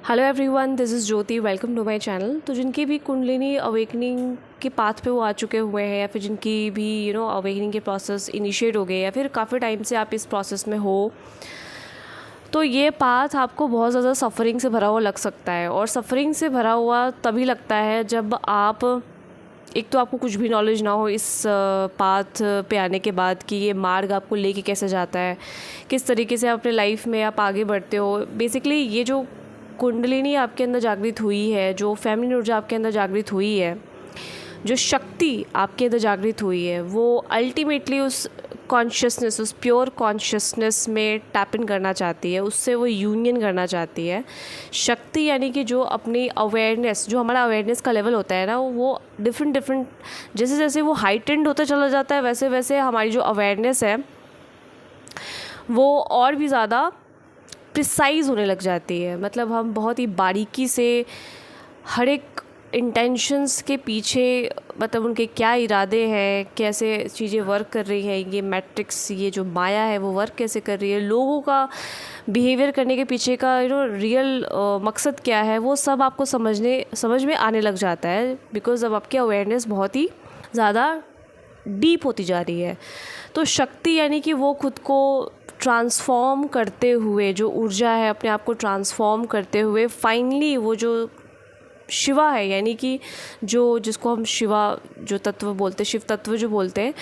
Hello everyone, this is Jyoti. Welcome to my channel. तो जिनकी भी कुंडलिनी अवेकनिंग के पाथ पे वो आ चुके हुए हैं या फिर जिनकी भी अवेकनिंग के प्रोसेस इनिशिएट हो गए या फिर काफ़ी टाइम से आप इस प्रोसेस में हो, तो ये पाथ आपको बहुत ज़्यादा सफ़रिंग से भरा हुआ लग सकता है। और सफ़रिंग से भरा हुआ तभी लगता है जब आप एक तो आपको कुछ भी नॉलेज ना हो इस पाथ पे आने के बाद कि ये मार्ग आपको लेके कैसे जाता है, किस तरीके से अपने लाइफ में आप आगे बढ़ते हो। बेसिकली ये जो कुंडलिनी आपके अंदर जागृत हुई है, जो फेमिनिन ऊर्जा आपके अंदर जागृत हुई है, जो शक्ति आपके अंदर जागृत हुई है, वो अल्टीमेटली उस कॉन्शियसनेस, उस प्योर कॉन्शियसनेस में टैप इन करना चाहती है, उससे वो यूनियन करना चाहती है। शक्ति यानी कि जो अपनी अवेयरनेस, जो हमारा अवेयरनेस का लेवल होता है ना, वो डिफरेंट जैसे जैसे वो हाइटेंड होता चला जाता है, वैसे वैसे हमारी जो अवेयरनेस है वो और भी ज़्यादा प्रिसाइज़ होने लग जाती है। मतलब हम बहुत ही बारीकी से हर एक इंटेंशंस के पीछे, मतलब उनके क्या इरादे हैं, कैसे चीज़ें वर्क कर रही हैं, ये मैट्रिक्स, ये जो माया है वो वर्क कैसे कर रही है, लोगों का बिहेवियर करने के पीछे का रियल मकसद क्या है, वो सब आपको समझ में आने लग जाता है। बिकॉज़ अब आपकी अवेयरनेस बहुत ही ज़्यादा डीप होती जा रही है। तो शक्ति यानी कि वो खुद को ट्रांसफॉर्म करते हुए, जो ऊर्जा है अपने आप को ट्रांसफॉर्म करते हुए फाइनली वो जो शिवा है, यानी कि जो जिसको हम शिवा जो तत्व बोलते हैं, शिव तत्व जो बोलते हैं,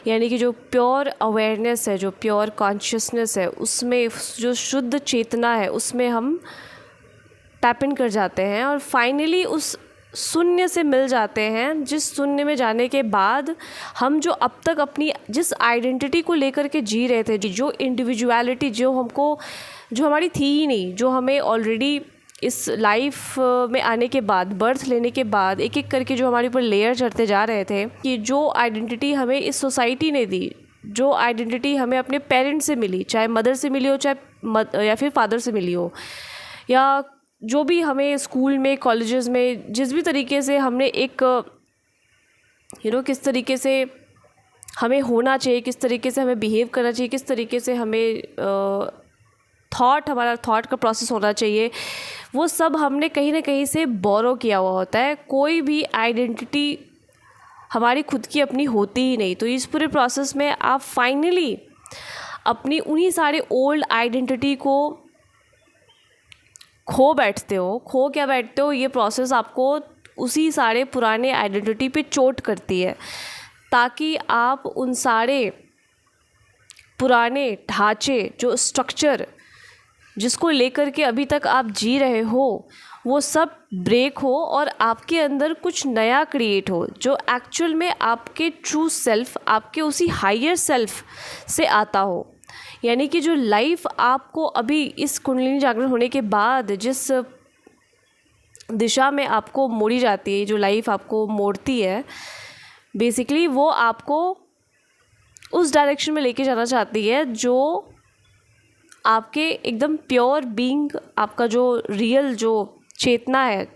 यानी कि जो प्योर अवेयरनेस है, जो प्योर कॉन्शियसनेस है, उसमें जो शुद्ध चेतना है, उसमें हम टैप इन कर जाते हैं और फाइनली उस शून्य से मिल जाते हैं। जिस शून्य में जाने के बाद हम जो अब तक अपनी जिस आइडेंटिटी को लेकर के जी रहे थे, जो इंडिविजुअलिटी जो हमारी थी ही नहीं, जो हमें ऑलरेडी इस लाइफ में आने के बाद, बर्थ लेने के बाद एक एक करके जो हमारे ऊपर लेयर चढ़ते जा रहे थे, कि जो आइडेंटिटी हमें इस सोसाइटी ने दी, जो आइडेंटिटी हमें अपने पेरेंट्स से मिली, चाहे मदर से मिली हो, चाहे या फिर फादर से मिली हो, या जो भी हमें स्कूल में, कॉलेजेस में जिस भी तरीके से हमने एक किस तरीके से हमें होना चाहिए, किस तरीके से हमें बिहेव करना चाहिए, किस तरीके से हमें हमारा थॉट का प्रोसेस होना चाहिए, वो सब हमने कहीं ना कहीं से बोरो किया हुआ होता है। कोई भी आइडेंटिटी हमारी खुद की अपनी होती ही नहीं। तो इस पूरे प्रोसेस में आप फाइनली अपनी उन्हीं सारे ओल्ड आइडेंटिटी को खो बैठते हो। ये प्रोसेस आपको उसी सारे पुराने आइडेंटिटी पे चोट करती है, ताकि आप उन सारे पुराने ढांचे, जो स्ट्रक्चर जिसको लेकर के अभी तक आप जी रहे हो, वो सब ब्रेक हो और आपके अंदर कुछ नया क्रिएट हो, जो एक्चुअल में आपके ट्रू सेल्फ, आपके उसी हायर सेल्फ से आता हो। यानी कि जो लाइफ आपको अभी इस कुंडलिनी जागरण होने के बाद जिस दिशा में आपको मोड़ी जाती है, जो लाइफ आपको मोड़ती है, बेसिकली वो आपको उस डायरेक्शन में लेके जाना चाहती है जो आपके एकदम प्योर बीइंग, आपका जो रियल जो चेतना है,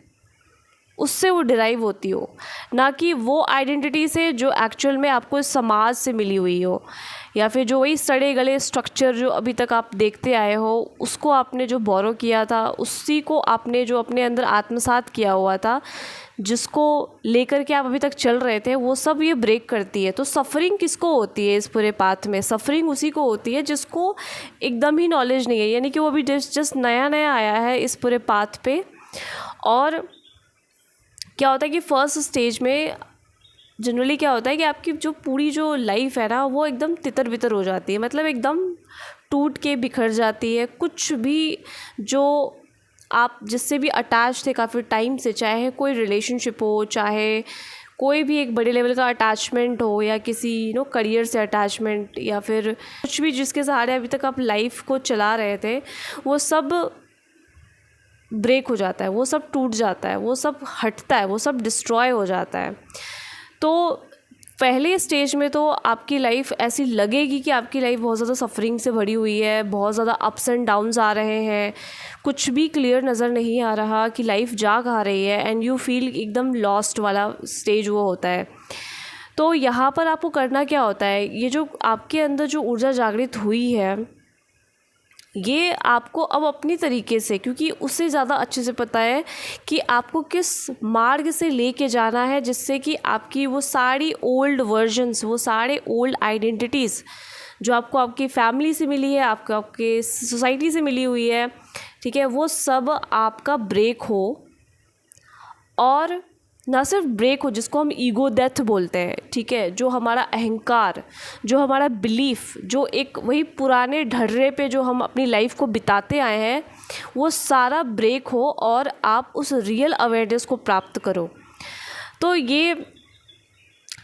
उससे वो डिराइव होती हो, ना कि वो आइडेंटिटी से जो एक्चुअल में आपको इस समाज से मिली हुई हो, या फिर जो वही सड़े गले स्ट्रक्चर जो अभी तक आप देखते आए हो, उसको आपने जो बोरो किया था, उसी को आपने जो अपने अंदर आत्मसात किया हुआ था, जिसको लेकर के आप अभी तक चल रहे थे, वो सब ये ब्रेक करती है। तो सफ़रिंग किसको होती है इस पूरे पाथ में? सफ़रिंग उसी को होती है जिसको एकदम ही नॉलेज नहीं है, यानी कि वो अभी जस्ट नया नया आया है इस पूरे पाथ पे। और क्या होता है कि फर्स्ट स्टेज में जनरली क्या होता है कि आपकी जो पूरी जो लाइफ है ना, वो एकदम तितर बितर हो जाती है, मतलब एकदम टूट के बिखर जाती है। कुछ भी जो आप जिससे भी अटैच थे काफ़ी टाइम से, चाहे कोई रिलेशनशिप हो, चाहे कोई भी एक बड़े लेवल का अटैचमेंट हो, या किसी करियर से अटैचमेंट, या फिर कुछ भी जिसके सहारे अभी तक आप लाइफ को चला रहे थे, वो सब ब्रेक हो जाता है, वो सब टूट जाता है, वो सब हटता है, वो सब डिस्ट्रॉय हो जाता है। तो पहले स्टेज में तो आपकी लाइफ ऐसी लगेगी कि आपकी लाइफ बहुत ज़्यादा सफ़रिंग से भरी हुई है, बहुत ज़्यादा अप्स एंड डाउन्स आ रहे हैं, कुछ भी क्लियर नज़र नहीं आ रहा कि लाइफ जा कहाँ रही है, एंड यू फील एकदम लॉस्ट वाला स्टेज वो होता है। तो यहाँ पर आपको करना क्या होता है, ये जो आपके अंदर जो ऊर्जा जागृत हुई है, ये आपको अब अपनी तरीके से, क्योंकि उससे ज़्यादा अच्छे से पता है कि आपको किस मार्ग से लेके जाना है, जिससे कि आपकी वो सारी ओल्ड वर्जन्स, वो सारे ओल्ड आइडेंटिटीज़ जो आपको आपकी फैमिली से मिली है, आपको आपके सोसाइटी से मिली हुई है, ठीक है, वो सब आपका ब्रेक हो। और ना सिर्फ ब्रेक हो, जिसको हम ईगो डेथ बोलते हैं, ठीक है, जो हमारा अहंकार, जो हमारा बिलीफ, जो एक वही पुराने ढर्रे पे जो हम अपनी लाइफ को बिताते आए हैं, वो सारा ब्रेक हो और आप उस रियल अवेयरनेस को प्राप्त करो। तो ये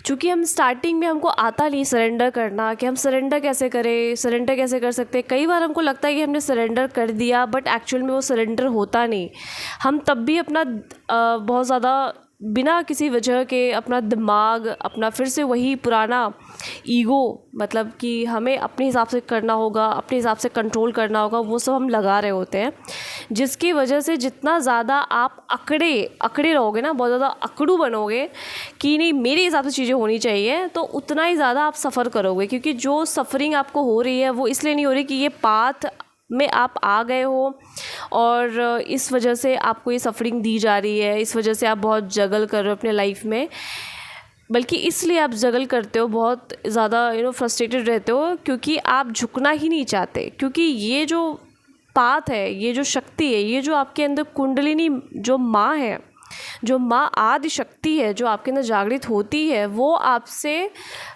चूँकि हम स्टार्टिंग में हमको आता नहीं सरेंडर करना, कि हम सरेंडर कैसे करें, सरेंडर कैसे कर सकते हैं। कई बार हमको लगता है कि हमने सरेंडर कर दिया, बट एक्चुअल में वो सरेंडर होता नहीं। हम तब भी अपना बहुत ज़्यादा बिना किसी वजह के अपना दिमाग, अपना फिर से वही पुराना ईगो, मतलब कि हमें अपने हिसाब से करना होगा, अपने हिसाब से कंट्रोल करना होगा, वो सब हम लगा रहे होते हैं। जिसकी वजह से जितना ज़्यादा आप अकड़े रहोगे ना, बहुत ज़्यादा अकड़ू बनोगे कि नहीं मेरे हिसाब से चीज़ें होनी चाहिए, तो उतना ही ज़्यादा आप सफ़र करोगे। क्योंकि जो सफ़रिंग आपको हो रही है वो इसलिए नहीं हो रही कि ये पाथ में आप आ गए हो और इस वजह से आपको ये सफ़रिंग दी जा रही है, इस वजह से आप बहुत जगल कर रहे हो अपने लाइफ में, बल्कि इसलिए आप जगल करते हो, बहुत ज़्यादा फ्रस्ट्रेटेड रहते हो, क्योंकि आप झुकना ही नहीं चाहते। क्योंकि ये जो पाथ है, ये जो शक्ति है, ये जो आपके अंदर कुंडलिनी जो माँ है, जो माँ आदि शक्ति है, जो आपके अंदर जागृत होती है, वो आपसे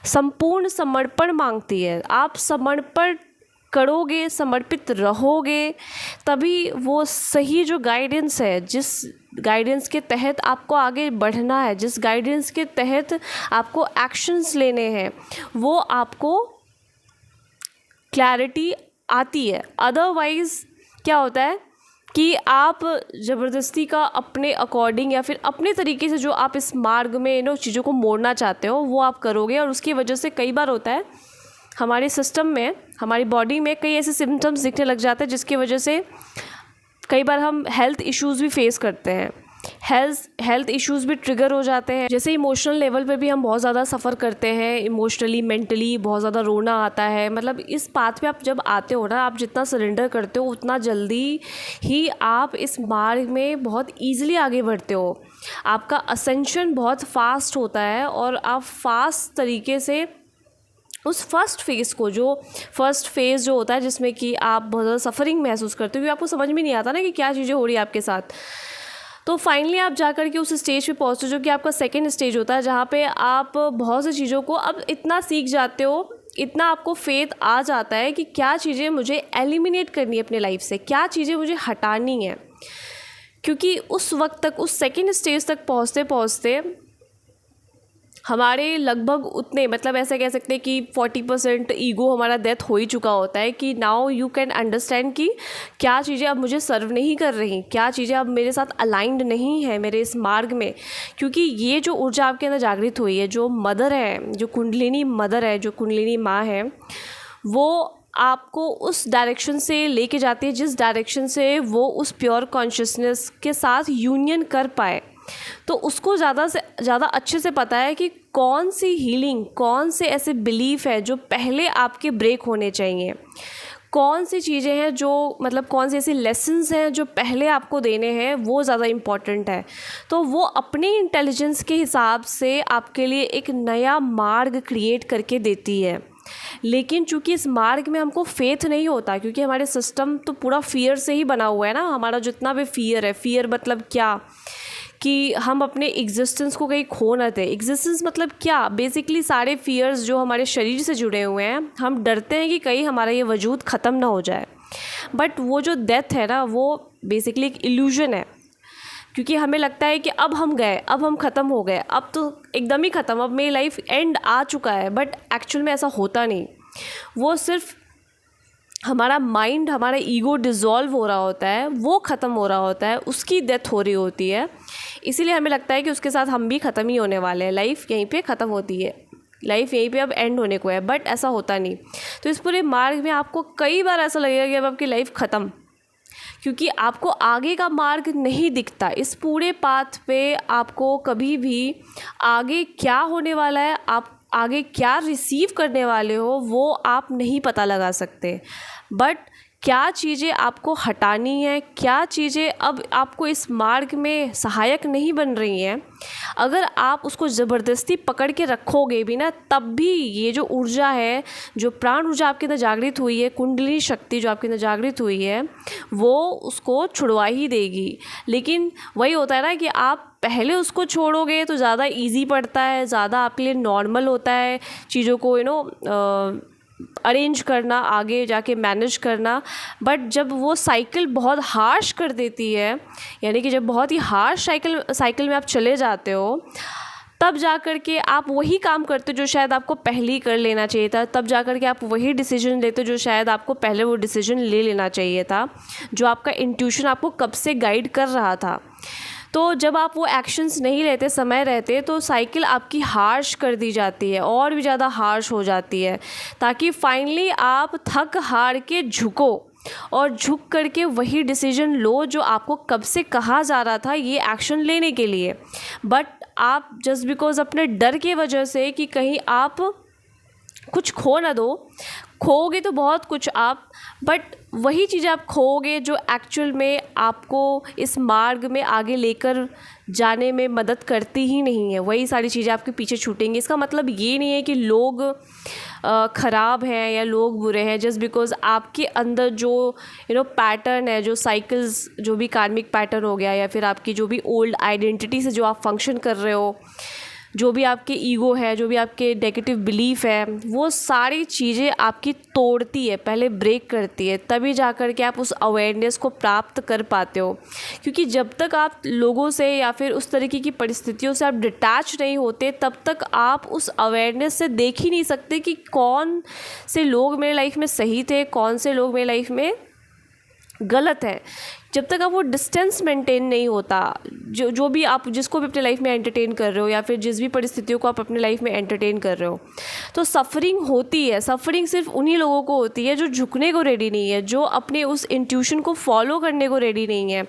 संपूर्ण समर्पण मांगती है। आप समर्पण करोगे, समर्पित रहोगे, तभी वो सही जो गाइडेंस है, जिस गाइडेंस के तहत आपको आगे बढ़ना है, जिस गाइडेंस के तहत आपको एक्शंस लेने हैं, वो आपको क्लैरिटी आती है। अदरवाइज़ क्या होता है कि आप ज़बरदस्ती का अपने अकॉर्डिंग या फिर अपने तरीके से जो आप इस मार्ग में चीज़ों को मोड़ना चाहते हो, वो आप करोगे, और उसकी वजह से कई बार होता है हमारे सिस्टम में, हमारी बॉडी में कई ऐसे सिम्टम्स दिखने लग जाते हैं, जिसकी वजह से कई बार हम हेल्थ इश्यूज़ भी फेस करते हैं, हेल्थ इश्यूज़ भी ट्रिगर हो जाते हैं। जैसे इमोशनल लेवल पे भी हम बहुत ज़्यादा सफ़र करते हैं, इमोशनली, मेंटली बहुत ज़्यादा रोना आता है। मतलब इस पाथ पे आप जब आते हो ना, आप जितना सरेंडर करते हो उतना जल्दी ही आप इस मार्ग में बहुत ईज़िली आगे बढ़ते हो। आपका असेंशन बहुत फास्ट होता है और आप फास्ट तरीके से उस फर्स्ट फेज़ जो होता है, जिसमें कि आप बहुत ज़्यादा सफ़रिंग महसूस करते हो, क्योंकि आपको समझ में नहीं आता ना कि क्या चीज़ें हो रही है आपके साथ। तो फाइनली आप जा कर के उस स्टेज पे पहुँचते हो, जो कि आपका सेकंड स्टेज होता है, जहाँ पे आप बहुत सी चीज़ों को अब इतना सीख जाते हो, इतना आपको फेथ आ जाता है कि क्या चीज़ें मुझे एलिमिनेट करनी है अपने लाइफ से, क्या चीज़ें मुझे हटानी है। क्योंकि उस वक्त तक, उस सेकंड स्टेज तक पहुँचते पहुँचते हमारे लगभग उतने, मतलब ऐसा कह सकते हैं कि 40% ईगो हमारा डेथ हो ही चुका होता है, कि नाउ यू कैन अंडरस्टैंड कि क्या चीज़ें अब मुझे सर्व नहीं कर रही, क्या चीज़ें अब मेरे साथ अलाइंड नहीं है मेरे इस मार्ग में। क्योंकि ये जो ऊर्जा आपके अंदर जागृत हुई है, जो मदर है, जो कुंडलिनी मदर है, जो कुंडलिनी माँ है, वो आपको उस डायरेक्शन से लेके जाती है जिस डायरेक्शन से वो उस प्योर कॉन्शियसनेस के साथ यूनियन कर पाए। तो उसको ज़्यादा से ज़्यादा अच्छे से पता है कि कौन सी हीलिंग, कौन से ऐसे बिलीफ है जो पहले आपके ब्रेक होने चाहिए, कौन सी चीज़ें हैं जो, मतलब कौन से ऐसे लेसन्स हैं जो पहले आपको देने हैं, वो ज़्यादा इम्पॉर्टेंट है। तो वो अपने इंटेलिजेंस के हिसाब से आपके लिए एक नया मार्ग क्रिएट करके देती है। लेकिन चूंकि इस मार्ग में हमको फेथ नहीं होता, क्योंकि हमारे सिस्टम तो पूरा फियर से ही बना हुआ है ना। हमारा जितना भी फियर है, फियर मतलब क्या कि हम अपने एग्जिस्टेंस को कहीं खो ना दें। एग्जिस्टेंस मतलब क्या, बेसिकली सारे फियर्स जो हमारे शरीर से जुड़े हुए हैं, हम डरते हैं कि कहीं हमारा ये वजूद ख़त्म ना हो जाए। बट वो जो डेथ है ना, वो बेसिकली एक इल्यूजन है, क्योंकि हमें लगता है कि अब हम गए, अब हम ख़त्म हो गए, अब तो एकदम ही ख़त्म, अब मेरी लाइफ एंड आ चुका है। बट एक्चुअल में ऐसा होता नहीं, वो सिर्फ हमारा माइंड, हमारा ईगो डिज़ोल्व हो रहा होता है, वो ख़त्म हो रहा होता है, उसकी डेथ हो रही होती है। इसीलिए हमें लगता है कि उसके साथ हम भी ख़त्म ही होने वाले हैं, लाइफ यहीं पे ख़त्म होती है, लाइफ यहीं पे अब एंड होने को है। बट ऐसा होता नहीं। तो इस पूरे मार्ग में आपको कई बार ऐसा लगेगा कि अब आपकी लाइफ ख़त्म, क्योंकि आपको आगे का मार्ग नहीं दिखता। इस पूरे पाथ पे आपको कभी भी आगे क्या होने वाला है, आप आगे क्या रिसीव करने वाले हो, वो आप नहीं पता लगा सकते। बट क्या चीज़ें आपको हटानी है, क्या चीज़ें अब आपको इस मार्ग में सहायक नहीं बन रही हैं। अगर आप उसको ज़बरदस्ती पकड़ के रखोगे भी ना, तब भी ये जो ऊर्जा है, जो प्राण ऊर्जा आपके अंदर जागृत हुई है, कुंडली शक्ति जो आपके अंदर जागृत हुई है, वो उसको छुड़वा ही देगी। लेकिन वही होता है ना कि आप पहले उसको छोड़ोगे तो ज़्यादा इजी पड़ता है, ज़्यादा आपके लिए नॉर्मल होता है चीज़ों को अरेंज करना, आगे जाके मैनेज करना। बट जब वो साइकिल बहुत हार्श कर देती है, यानी कि जब बहुत ही हार्श साइकिल में आप चले जाते हो, तब जा कर के आप वही काम करते हो जो शायद आपको पहले ही कर लेना चाहिए था। तब जा कर के आप वही डिसीजन लेते हो जो शायद आपको पहले वो डिसीजन ले लेना चाहिए था, जो आपका इंट्यूशन आपको कब से गाइड कर रहा था। तो जब आप वो एक्शंस नहीं लेते समय रहते, तो साइकिल आपकी हार्श कर दी जाती है, और भी ज़्यादा हार्श हो जाती है, ताकि फाइनली आप थक हार के झुको और झुक करके वही डिसीजन लो जो आपको कब से कहा जा रहा था ये एक्शन लेने के लिए। बट आप जस्ट बिकॉज अपने डर की वजह से कि कहीं आप कुछ खो ना दो, खोओगे तो बहुत कुछ आप, बट वही चीज़ें आप खोओगे जो एक्चुअल में आपको इस मार्ग में आगे लेकर जाने में मदद करती ही नहीं है। वही सारी चीज़ें आपके पीछे छूटेंगी। इसका मतलब ये नहीं है कि लोग ख़राब हैं या लोग बुरे हैं, जस्ट बिकॉज़ आपके अंदर जो पैटर्न है, जो साइकिल्स, जो भी कार्मिक पैटर्न हो गया, या फिर आपकी जो भी ओल्ड आइडेंटिटी से जो आप फंक्शन कर रहे हो, जो भी आपके ईगो है, जो भी आपके नेगेटिव बिलीफ है, वो सारी चीज़ें आपकी तोड़ती है, पहले ब्रेक करती है, तभी जा कर के आप उस अवेयरनेस को प्राप्त कर पाते हो। क्योंकि जब तक आप लोगों से या फिर उस तरीके की परिस्थितियों से आप डिटैच नहीं होते, तब तक आप उस अवेयरनेस से देख ही नहीं सकते कि कौन से लोग मेरे लाइफ में सही थे, कौन से लोग मेरे लाइफ में गलत है। जब तक आप वो डिस्टेंस मेंटेन नहीं होता, जो भी आप जिसको भी अपने लाइफ में एंटरटेन कर रहे हो, या फिर जिस भी परिस्थितियों को आप अपने लाइफ में एंटरटेन कर रहे हो, तो सफ़रिंग होती है। सफ़रिंग सिर्फ उन्हीं लोगों को होती है जो झुकने को रेडी नहीं है, जो अपने उस इंट्यूशन को फॉलो करने को रेडी नहीं है,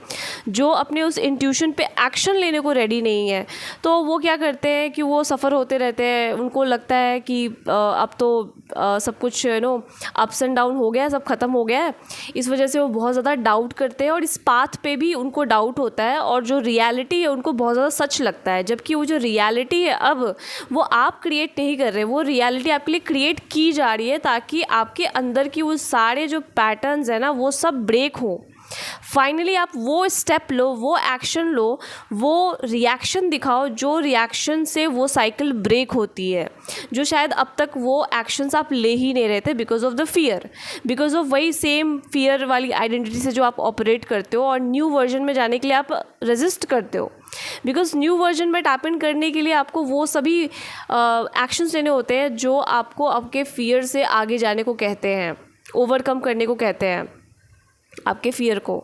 जो अपने उस इंट्यूशन पे एक्शन लेने को रेडी नहीं है। तो वो क्या करते हैं कि वो सफ़र होते रहते हैं। उनको लगता है कि अब तो सब कुछ अप्स एंड डाउन हो गया है, सब ख़त्म हो गया है। इस वजह से वो बहुत ज़्यादा डाउट करते हैं, और इस पाथ पे भी उनको डाउट होता है, और जो रियलिटी है उनको बहुत ज़्यादा सच लगता है। जबकि वो जो रियलिटी है अब वो आप क्रिएट नहीं कर रहे, वो रियलिटी आपके लिए क्रिएट की जा रही है, ताकि आपके अंदर की वो सारे जो पैटर्न्स हैं ना, वो सब ब्रेक हो। फाइनली आप वो स्टेप लो, वो एक्शन लो, वो रिएक्शन दिखाओ, जो रिएक्शन से वो साइकिल ब्रेक होती है, जो शायद अब तक वो एक्शंस आप ले ही नहीं रहे थे because of the fear, because of वही सेम फियर वाली आइडेंटिटी से जो आप ऑपरेट करते हो, और न्यू वर्जन में जाने के लिए आप रेजिस्ट करते हो। बिकॉज न्यू वर्जन में टैप इन करने के लिए आपको वो सभी एक्शंस लेने होते हैं जो आपको आपके फियर से आगे जाने को कहते हैं, ओवरकम करने को कहते हैं आपके फियर को।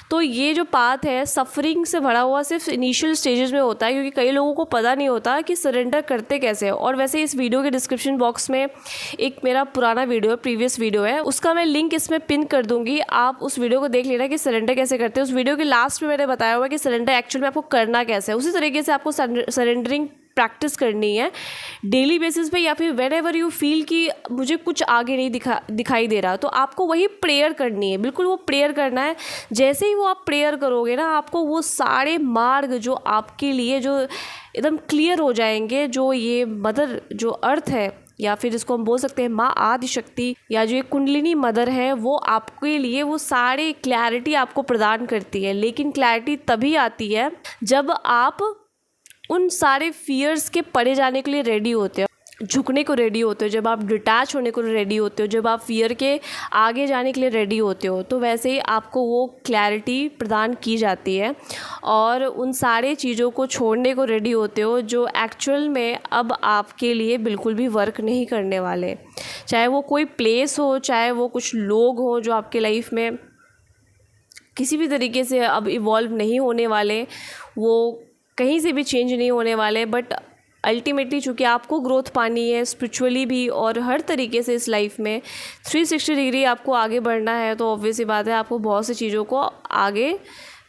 तो ये जो पाथ है सफ़रिंग से भरा हुआ सिर्फ इनिशियल स्टेजेस में होता है, क्योंकि कई लोगों को पता नहीं होता कि सरेंडर करते कैसे हैं। और वैसे इस वीडियो के डिस्क्रिप्शन बॉक्स में एक मेरा पुराना वीडियो, प्रीवियस वीडियो है, उसका मैं लिंक इसमें पिन कर दूंगी। आप उस वीडियो को देख लेना कि सरेंडर कैसे करते हैं। उस वीडियो के लास्ट में मैंने बताया हुआ है कि सरेंडर एक्चुअल में आपको करना कैसे है। उसी तरीके से आपको सरेंडरिंग प्रैक्टिस करनी है डेली बेसिस पे, या फिर वेर एवर यू फील कि मुझे कुछ आगे नहीं दिखाई दे रहा, तो आपको वही प्रेयर करनी है। बिल्कुल वो प्रेयर करना है। जैसे ही वो आप प्रेयर करोगे ना, आपको वो सारे मार्ग जो आपके लिए जो एकदम क्लियर हो जाएंगे, जो ये मदर जो अर्थ है, या फिर जिसको हम बोल सकते हैं माँ आदि शक्ति, या जो एक कुंडलिनी मदर है, वो आपके लिए वो सारे क्लैरिटी आपको प्रदान करती है। लेकिन क्लैरिटी तभी आती है जब आप उन सारे फियर्स के परे जाने के लिए रेडी होते हो, झुकने को रेडी होते हो, जब आप डिटैच होने को रेडी होते हो, जब आप फियर के आगे जाने के लिए रेडी होते हो, तो वैसे ही आपको वो क्लैरिटी प्रदान की जाती है, और उन सारे चीज़ों को छोड़ने को रेडी होते हो जो एक्चुअल में अब आपके लिए बिल्कुल भी वर्क नहीं करने वाले। चाहे वो कोई प्लेस हो, चाहे वो कुछ लोग हो जो आपके लाइफ में किसी भी तरीके से अब इवॉल्व नहीं होने वाले, वो कहीं से भी चेंज नहीं होने वाले। बट अल्टीमेटली चूँकि आपको ग्रोथ पानी है स्पिरिचुअली भी, और हर तरीके से इस लाइफ में 360 डिग्री आपको आगे बढ़ना है, तो ऑब्वियस सी बात है आपको बहुत सी चीज़ों को आगे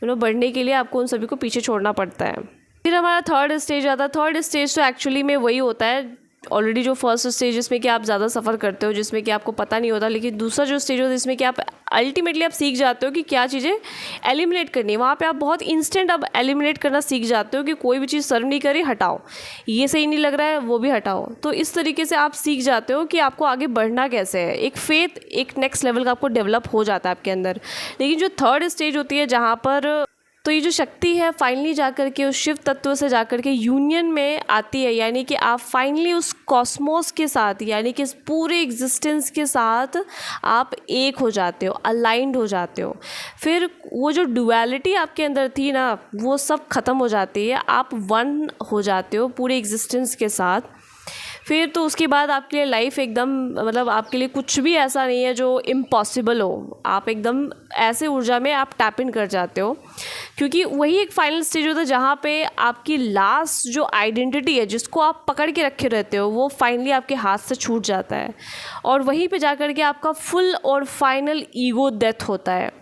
बढ़ने के लिए आपको उन सभी को पीछे छोड़ना पड़ता है। फिर हमारा थर्ड स्टेज आता है। थर्ड स्टेज तो एक्चुअली में वही होता है ऑलरेडी जो फर्स्ट स्टेज जिसमें कि आप ज़्यादा सफ़र करते हो, जिसमें कि आपको पता नहीं होता, लेकिन दूसरा जो स्टेज होता है जिसमें कि आप अल्टीमेटली आप सीख जाते हो कि क्या चीज़ें एलिमिनेट करनी है। वहाँ पे आप बहुत इंस्टेंट अब एलिमिनेट करना सीख जाते हो कि कोई भी चीज़ सर्व नहीं करी, हटाओ, ये सही नहीं लग रहा है, वो भी हटाओ। तो इस तरीके से आप सीख जाते हो कि आपको आगे बढ़ना कैसे है। एक फेथ, एक नेक्स्ट लेवल का आपको डेवलप हो जाता है आपके अंदर। लेकिन जो थर्ड स्टेज होती है जहाँ पर तो ये जो शक्ति है फाइनली जाकर के उस शिव तत्व से जाकर के यूनियन में आती है, यानी कि आप फाइनली उस कॉस्मोस के साथ, यानी कि इस पूरे एग्जिस्टेंस के साथ आप एक हो जाते हो, अलाइंड हो जाते हो। फिर वो जो डुअलिटी आपके अंदर थी ना, वो सब ख़त्म हो जाती है, आप वन हो जाते हो पूरे एग्जिस्टेंस के साथ। फिर तो उसके बाद आपके लिए लाइफ एकदम, मतलब आपके लिए कुछ भी ऐसा नहीं है जो इम्पॉसिबल हो। आप एकदम ऐसे ऊर्जा में आप टैप इन कर जाते हो, क्योंकि वही एक फाइनल स्टेज होता है जहाँ पे आपकी लास्ट जो आइडेंटिटी है, जिसको आप पकड़ के रखे रहते हो, वो फाइनली आपके हाथ से छूट जाता है। और वहीं पे जाकर के आपका फुल और फाइनल ईगो डेथ होता है।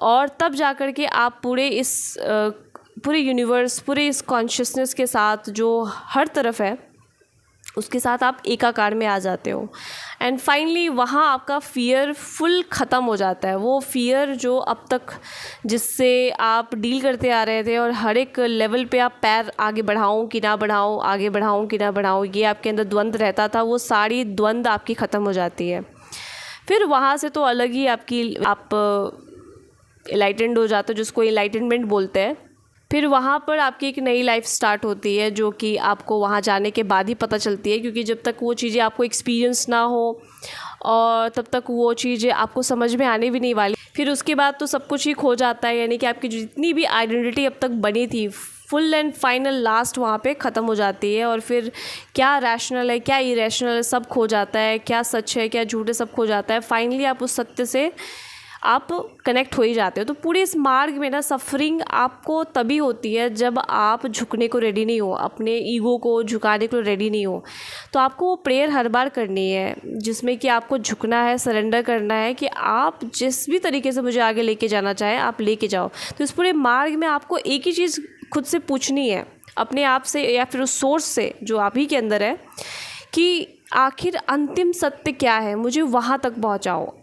और तब जाकर के आप पूरे यूनिवर्स, पूरे इस कॉन्शियसनेस के साथ जो हर तरफ है उसके साथ आप एकाकार में आ जाते हो। एंड फाइनली वहाँ आपका फ़ियर फुल ख़त्म हो जाता है। वो फ़ियर जो अब तक जिससे आप डील करते आ रहे थे, और हर एक लेवल पे आप पैर आगे बढ़ाऊँ कि ना बढ़ाऊँ, आगे बढ़ाऊँ कि ना बढ़ाऊँ, ये आपके अंदर द्वंद्व रहता था, वो सारी द्वंद्व आपकी ख़त्म हो जाती है। फिर वहाँ से तो अलग ही आप एनलाइटेंड हो जाते हो, जिसको एनलाइटनमेंट बोलते हैं। फिर वहाँ पर आपकी एक नई लाइफ स्टार्ट होती है, जो कि आपको वहाँ जाने के बाद ही पता चलती है, क्योंकि जब तक वो चीज़ें आपको एक्सपीरियंस ना हो और तब तक वो चीज़ें आपको समझ में आने भी नहीं वाली। फिर उसके बाद तो सब कुछ ही खो जाता है, यानी कि आपकी जितनी भी आइडेंटिटी अब तक बनी थी, फुल एंड फाइनल लास्ट वहाँ पे ख़त्म हो जाती है। और फिर क्या रैशनल है, क्या इरेशनल है, सब खो जाता है। क्या सच है, क्या झूठ है, सब खो जाता है। फाइनली आप उस सत्य से आप कनेक्ट हो ही जाते हो। तो पूरे इस मार्ग में ना सफ़रिंग आपको तभी होती है जब आप झुकने को रेडी नहीं हो, अपने ईगो को झुकाने को रेडी नहीं हो। तो आपको वो प्रेयर हर बार करनी है, जिसमें कि आपको झुकना है, सरेंडर करना है कि आप जिस भी तरीके से मुझे आगे लेके जाना चाहें आप लेके जाओ। तो इस पूरे मार्ग में आपको एक ही चीज़ खुद से पूछनी है, अपने आप से या फिर उस सोर्स से जो आप ही के अंदर है, कि आखिर अंतिम सत्य क्या है, मुझे वहाँ तक पहुँचाओ।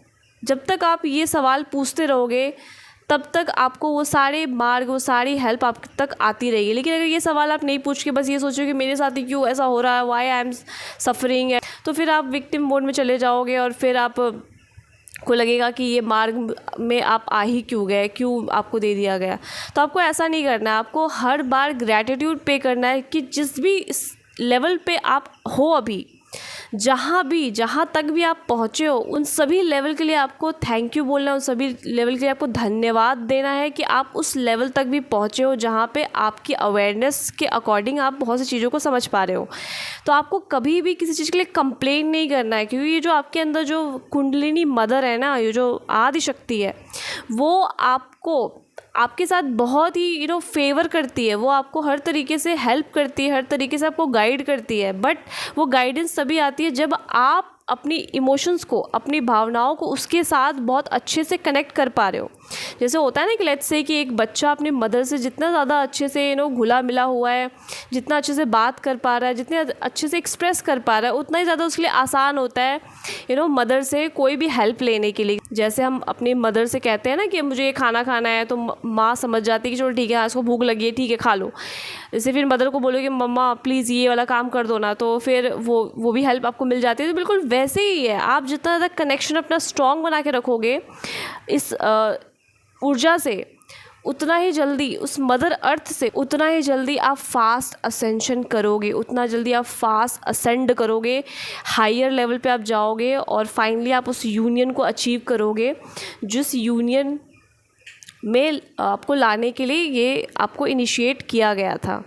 जब तक आप ये सवाल पूछते रहोगे तब तक आपको वो सारे मार्ग, वो सारी हेल्प आप तक आती रहेगी। लेकिन अगर ये सवाल आप नहीं पूछ के बस ये सोचो कि मेरे साथ ही क्यों ऐसा हो रहा है, वाई आई एम सफरिंग है, तो फिर आप विक्टिम मोड में चले जाओगे और फिर आप को लगेगा कि ये मार्ग में आप आ ही क्यों गए, क्यों आपको दे दिया गया। तो आपको ऐसा नहीं करना है, आपको हर बार ग्रैटिट्यूड पे करना है कि जिस भी लेवल पे आप हो अभी, जहाँ तक भी आप पहुँचे हो, उन सभी लेवल के लिए आपको थैंक यू बोलना है, उन सभी लेवल के लिए आपको धन्यवाद देना है कि आप उस लेवल तक भी पहुँचे हो जहाँ पे आपकी अवेयरनेस के अकॉर्डिंग आप बहुत सी चीज़ों को समझ पा रहे हो। तो आपको कभी भी किसी चीज़ के लिए कंप्लेन नहीं करना है, क्योंकि ये जो आपके अंदर जो कुंडलिनी मदर है ना, ये जो आदि शक्ति है, वो आपको आपके साथ बहुत ही फेवर करती है। वो आपको हर तरीके से हेल्प करती है, हर तरीके से आपको गाइड करती है। बट वो गाइडेंस तभी आती है जब आप अपनी इमोशंस को, अपनी भावनाओं को उसके साथ बहुत अच्छे से कनेक्ट कर पा रहे हो। जैसे होता है ना कि लेट्स से कि एक बच्चा अपनी मदर से जितना ज़्यादा अच्छे से घुला मिला हुआ है, जितना अच्छे से बात कर पा रहा है, जितने अच्छे से एक्सप्रेस कर पा रहा है, उतना ही ज़्यादा उसके लिए आसान होता है मदर से कोई भी हेल्प लेने के लिए। जैसे हम अपनी मदर से कहते हैं ना कि मुझे ये खाना खाना है, तो माँ समझ जाती है कि चलो ठीक है, इसको भूख लगी है, ठीक है खा लो। जैसे फिर मदर को बोलो कि मम्मा प्लीज़ ये वाला काम कर दो ना, तो फिर वो भी हेल्प आपको मिल जाती है। तो बिल्कुल वैसे ही है, आप जितना ज़्यादा कनेक्शन अपना स्ट्रॉन्ग बना के रखोगे इस ऊर्जा से, उतना ही जल्दी उस मदर अर्थ से, उतना ही जल्दी आप फास्ट असेंशन करोगे, उतना जल्दी आप फास्ट असेंड करोगे, हायर लेवल पे आप जाओगे और फाइनली आप उस यूनियन को अचीव करोगे, जिस यूनियन में आपको लाने के लिए ये आपको इनिशिएट किया गया था।